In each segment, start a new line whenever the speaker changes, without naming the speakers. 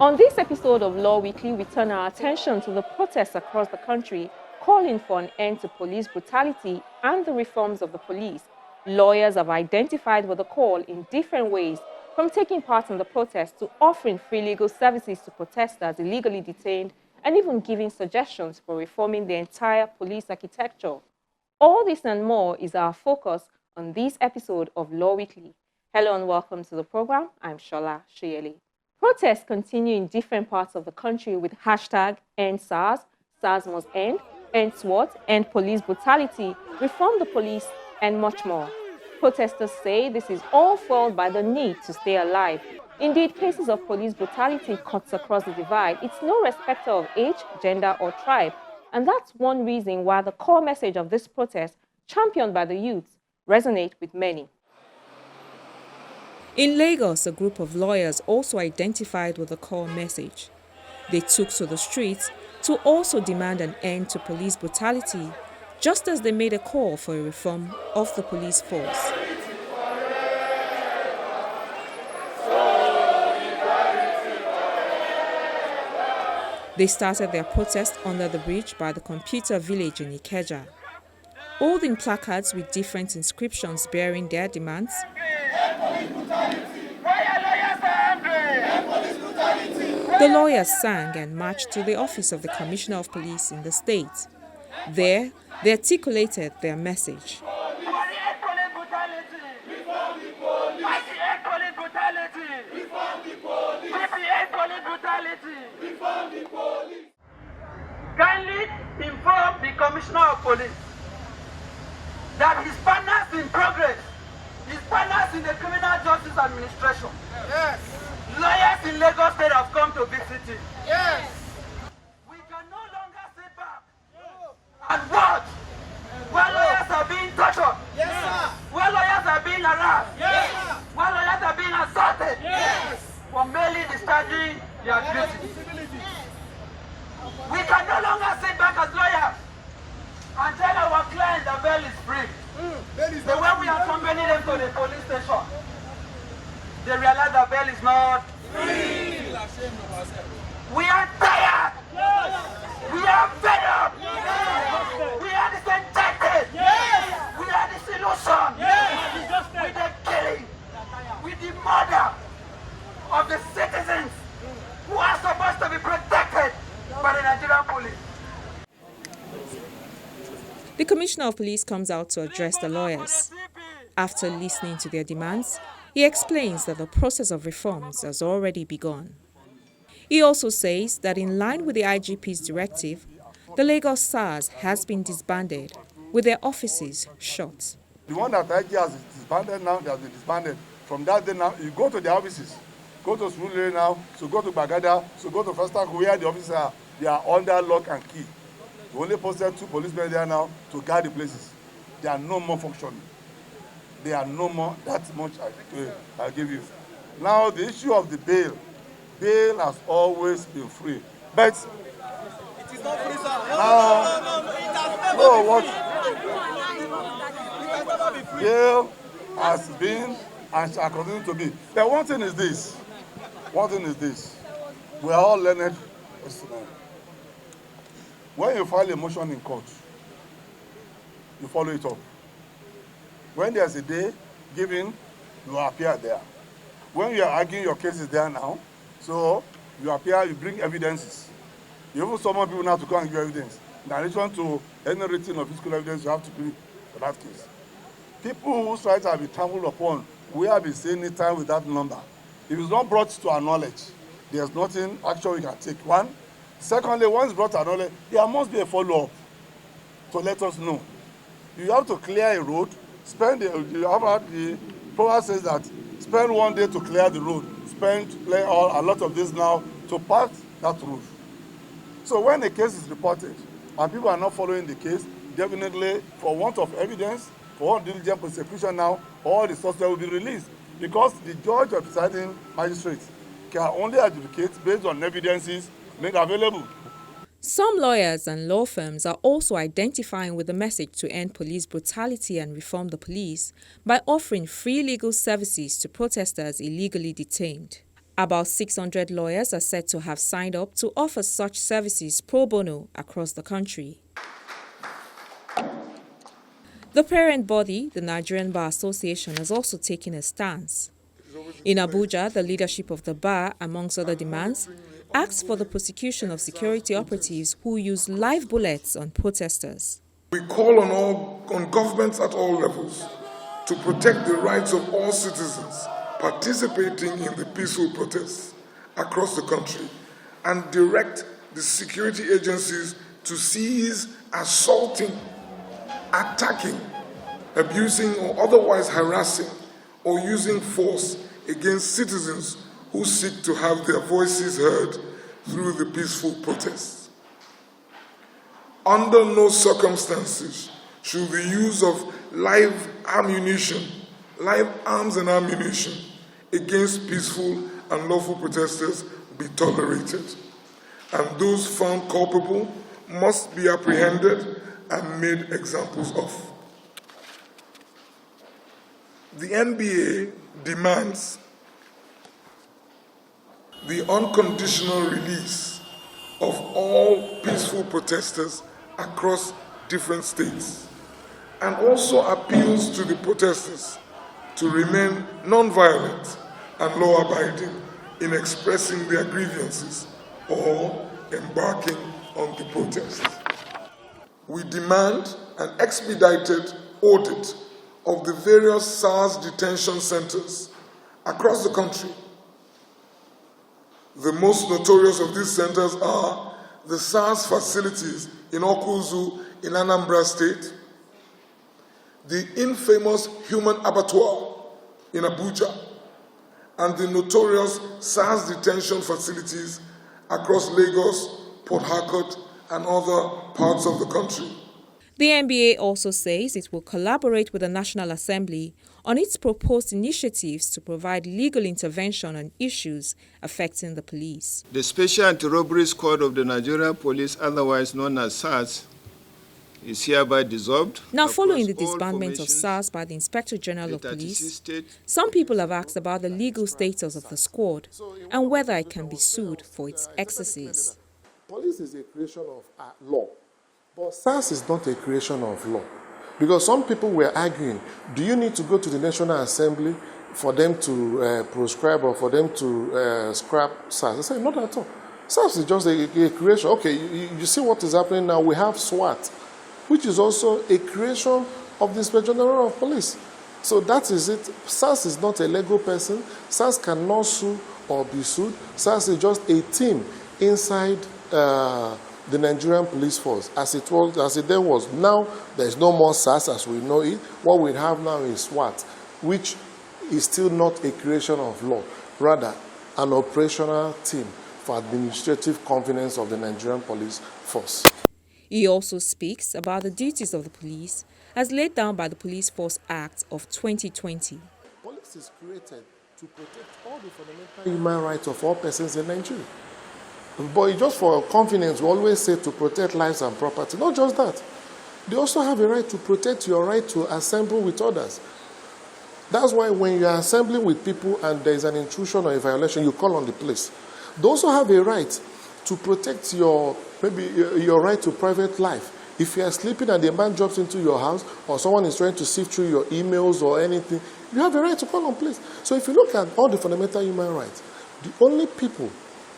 On this episode of Law Weekly, we turn our attention to the protests across the country calling for an end to police brutality and the reforms of the police. Lawyers have identified with the call in different ways, from taking part in the protest to offering free legal services to protesters illegally detained and even giving suggestions for reforming the entire police architecture. All this and more is our focus on this episode of Law Weekly. Hello and welcome to the program. I'm Shola Sheyeli. Protests continue in different parts of the country with hashtag #EndSARS, SARS must end SWAT, end police brutality, reform the police, and much more. Protesters say this is all fueled by the need to stay alive. Indeed, cases of police brutality cuts across the divide. It's no respecter of age, gender, or tribe. And that's one reason why the core message of this protest, championed by the youths, resonate with many. In Lagos, a group of lawyers also identified with the core message. They took to the streets to also demand an end to police brutality, just as they made a call for a reform of the police force. They started their protest under the bridge by the Computer Village in Ikeja, holding placards with different inscriptions bearing their demands. The lawyers sang and marched to the office of the Commissioner of Police in the state. There, they articulated their message.
Kindly inform the Commissioner of Police that his partners in progress, his partners in the Criminal Justice Administration, yes, lawyers in Lagos State have come to visit him. Yes. We can no longer sit back and watch while lawyers are being tortured, yes, sir, while lawyers are being harassed, yes, sir, while lawyers are being assaulted, yes, for merely discharging their duties. We can no longer sit back as lawyers and tell our clients that bail is free. The way we accompany them to the police station, they realize that bail is not free. We are tired. We are fed up. We are disenchanted. We are disillusioned with the killing, with the murder of the citizens who are supposed to be protected by the Nigerian police.
The Commissioner of Police comes out to address the lawyers. After listening to their demands, he explains that the process of reforms has already begun. He also says that in line with the IGP's directive, the Lagos SARS has been disbanded, with their offices shut.
The one that IG has disbanded now, they have been disbanded. From that day now, you go to the offices. Go to Surulere now, so go to Bagada, so go to Festac, where the offices are. They are under lock and key. We only posted 2 policemen there now to guard the places. They are no more functioning. They are no more, that much I give you. Now, the issue of the bail. Bail has always been free. But
it is not free, sir.
No, what? Bail has been and shall continue to be. But one thing is this. We are all learned. When you file a motion in court, you follow it up. When there's a day given, you appear there. When you are arguing your cases there now, so you appear, you bring evidences. You even summon people now to come and give evidence. In addition to any written or physical evidence you have to bring for that case. People whose rights have been trampled upon, we have been saying it time with that number. If it's not brought to our knowledge, there's nothing actually we can take. One. Secondly, once brought to our knowledge, there must be a follow-up to let us know. You have to clear a road, the proverb says that spend 1 day to clear the road, a lot of this now to pass that road. So when a case is reported and people are not following the case, definitely for want of evidence, for diligent prosecution now, all the suspects will be released because the judge or presiding magistrate can only adjudicate based on evidences made available.
Some lawyers and law firms are also identifying with the message to end police brutality and reform the police by offering free legal services to protesters illegally detained. About 600 lawyers are said to have signed up to offer such services pro bono across the country. The parent body, the Nigerian Bar Association, has also taken a stance. In Abuja, the leadership of the bar, amongst other demands, asked for the prosecution of security operatives who use live bullets on protesters.
We call on governments at all levels to protect the rights of all citizens participating in the peaceful protests across the country and direct the security agencies to cease assaulting, attacking, abusing or otherwise harassing or using force against citizens who seek to have their voices heard through the peaceful protests. Under no circumstances should the use of live arms and ammunition against peaceful and lawful protesters be tolerated, and those found culpable must be apprehended and made examples of. The NBA demands the unconditional release of all peaceful protesters across different states, and also appeals to the protesters to remain non-violent and law-abiding in expressing their grievances or embarking on the protest. We demand an expedited audit of the various SARS detention centers across the country. The most notorious of these centers are the SARS facilities in Okuzu in Anambra State, the infamous human abattoir in Abuja, and the notorious SARS detention facilities across Lagos, Port Harcourt, and other parts of the country.
The NBA also says it will collaborate with the National Assembly on its proposed initiatives to provide legal intervention on issues affecting the police.
The Special Anti-Robbery Squad of the Nigerian Police, otherwise known as SARS, is hereby dissolved.
Now, following the disbandment of SARS by the Inspector General of Police, some people have asked about the legal status of the squad and whether it can be sued for its excesses.
Police is a creation of law, but SARS is not a creation of law. Because some people were arguing, do you need to go to the National Assembly for them to proscribe or for them to scrap SARS? I said, not at all. SARS is just a creation. Okay, you see what is happening now. We have SWAT, which is also a creation of the Inspector General of Police. So that is it. SARS is not a legal person. SARS cannot sue or be sued. SARS is just a team inside the Nigerian police force, as it then was. Now, there is no more SARS as we know it. What we have now is SWAT, which is still not a creation of law, rather an operational team for administrative convenience of the Nigerian police force.
He also speaks about the duties of the police as laid down by the Police Force Act of 2020.
Police is created to protect all the fundamental human rights of all persons in Nigeria. But just for convenience, we always say to protect lives and property. Not just that. They also have a right to protect your right to assemble with others. That's why when you are assembling with people and there is an intrusion or a violation, you call on the police. They also have a right to protect your right to private life. If you are sleeping and the man jumps into your house or someone is trying to sift through your emails or anything, you have a right to call on police. So if you look at all the fundamental human rights, the only people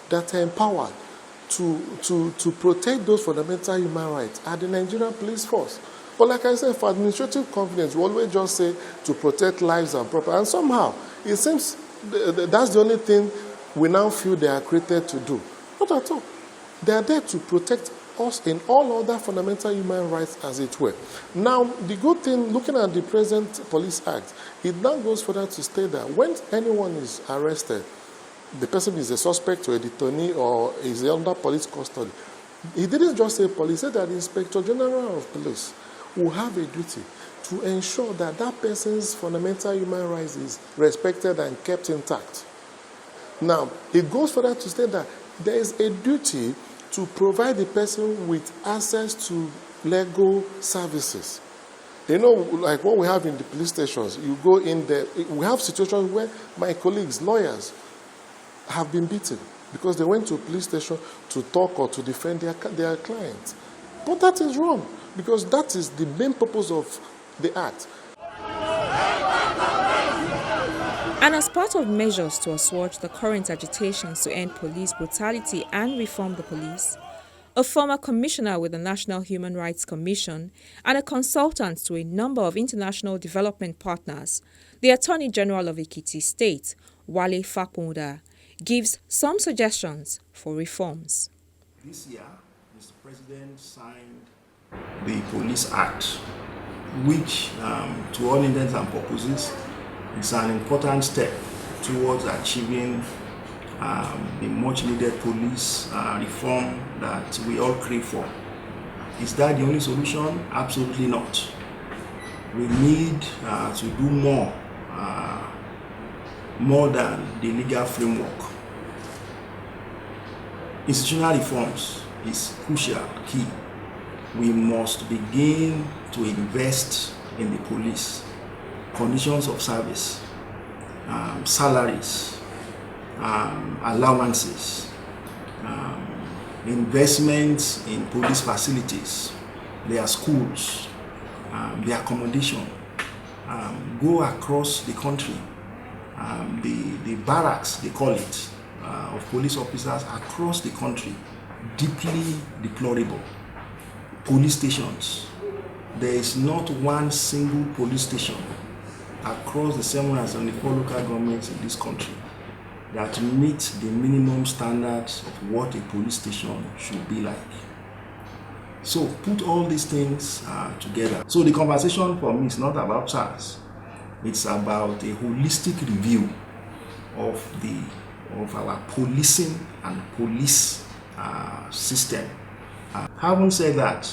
that are empowered to protect those fundamental human rights are the Nigerian police force. But like I said, for administrative convenience, we always just say to protect lives and property. And somehow, it seems that's the only thing we now feel they are created to do. Not at all. They are there to protect us in all other fundamental human rights, as it were. Now, the good thing, looking at the present Police Act, it now goes further to state that when anyone is arrested, the person is a suspect or a detainee or is under police custody. He didn't just say police, he said that the Inspector General of Police will have a duty to ensure that that person's fundamental human rights is respected and kept intact. Now, it goes further to state that there is a duty to provide the person with access to legal services. You know, like what we have in the police stations, you go in there, we have situations where my colleagues, lawyers, have been beaten because they went to a police station to talk or to defend their clients. But that is wrong, because that is the main purpose of the act.
And as part of measures to assuage the current agitations to end police brutality and reform the police, a former commissioner with the National Human Rights Commission and a consultant to a number of international development partners, the Attorney General of Ekiti State, Wale Fakunda, gives some suggestions for reforms.
This year, Mr. President signed the Police Act, which, to all intents and purposes, is an important step towards achieving the much-needed police reform that we all crave for. Is that the only solution? Absolutely not. We need to do more than the legal framework. Institutional reforms is crucial, key. We must begin to invest in the police, conditions of service, salaries, allowances, investments in police facilities, their schools, their accommodation, go across the country. The barracks, they call it, of police officers across the country, deeply deplorable. Police stations, there is not one single police station across the 774 local governments in this country that meets the minimum standards of what a police station should be like. So put all these things together. So the conversation for me is not about SARS. It's about a holistic review of our policing and police system. Having said that,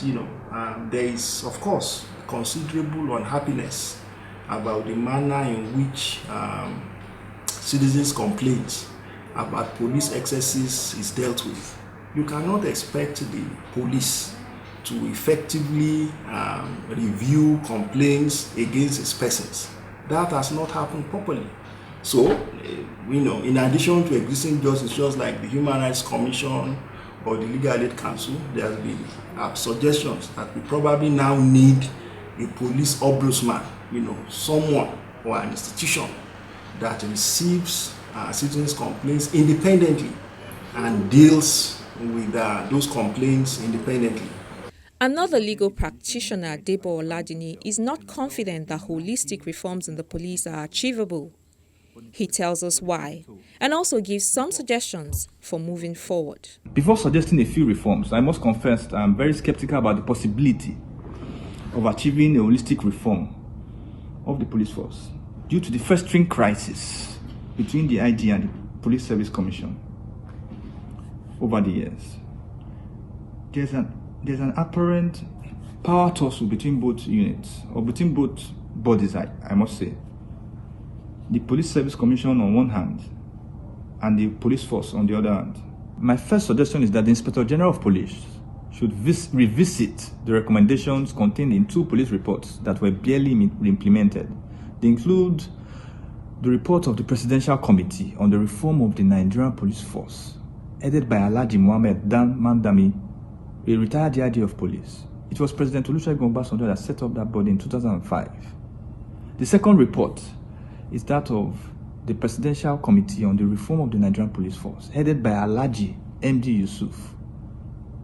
there is, of course, considerable unhappiness about the manner in which citizens' complaints about police excesses is dealt with. You cannot expect the police to effectively review complaints against its persons. That has not happened properly. So, in addition to existing institutions like the Human Rights Commission or the Legal Aid Council, there have been suggestions that we probably now need a police ombudsman, someone or an institution that receives citizens' complaints independently and deals with those complaints independently.
Another legal practitioner, Debo Oladini, is not confident that holistic reforms in the police are achievable. He tells us why, and also gives some suggestions for moving forward.
Before suggesting a few reforms, I must confess that I'm very skeptical about the possibility of achieving a holistic reform of the police force due to the festering crisis between the IG and the Police Service Commission over the years. There's an apparent power tussle between both units, or between both bodies, I must say. The Police Service Commission on one hand, and the police force on the other hand. My first suggestion is that the Inspector General of Police should revisit the recommendations contained in 2 police reports that were barely implemented. They include the report of the Presidential Committee on the Reform of the Nigerian Police Force, headed by Alhaji Mohammed Dan Mandami, a retired DIG of police. It was President Olusegun Obasanjo that set up that body in 2005. The second report is that of the Presidential Committee on the Reform of the Nigerian Police Force, headed by Alhaji MD Yusuf,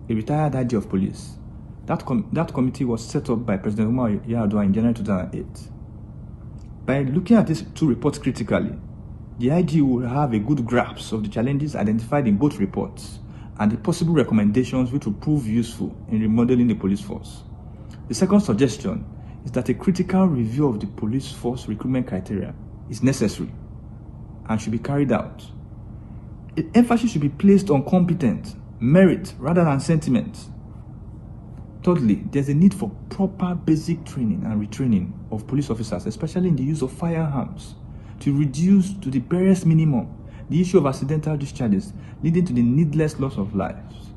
a retired IG of police. That committee was set up by President Umar Yar'Adua in January 2008. By looking at these 2 reports critically, the IG will have a good grasp of the challenges identified in both reports and the possible recommendations which will prove useful in remodeling the police force. The second suggestion is that a critical review of the police force recruitment criteria is necessary and should be carried out. Emphasis should be placed on competence, merit, rather than sentiment. Thirdly, there's a need for proper basic training and retraining of police officers, especially in the use of firearms, to reduce to the barest minimum the issue of accidental discharges leading to the needless loss of lives.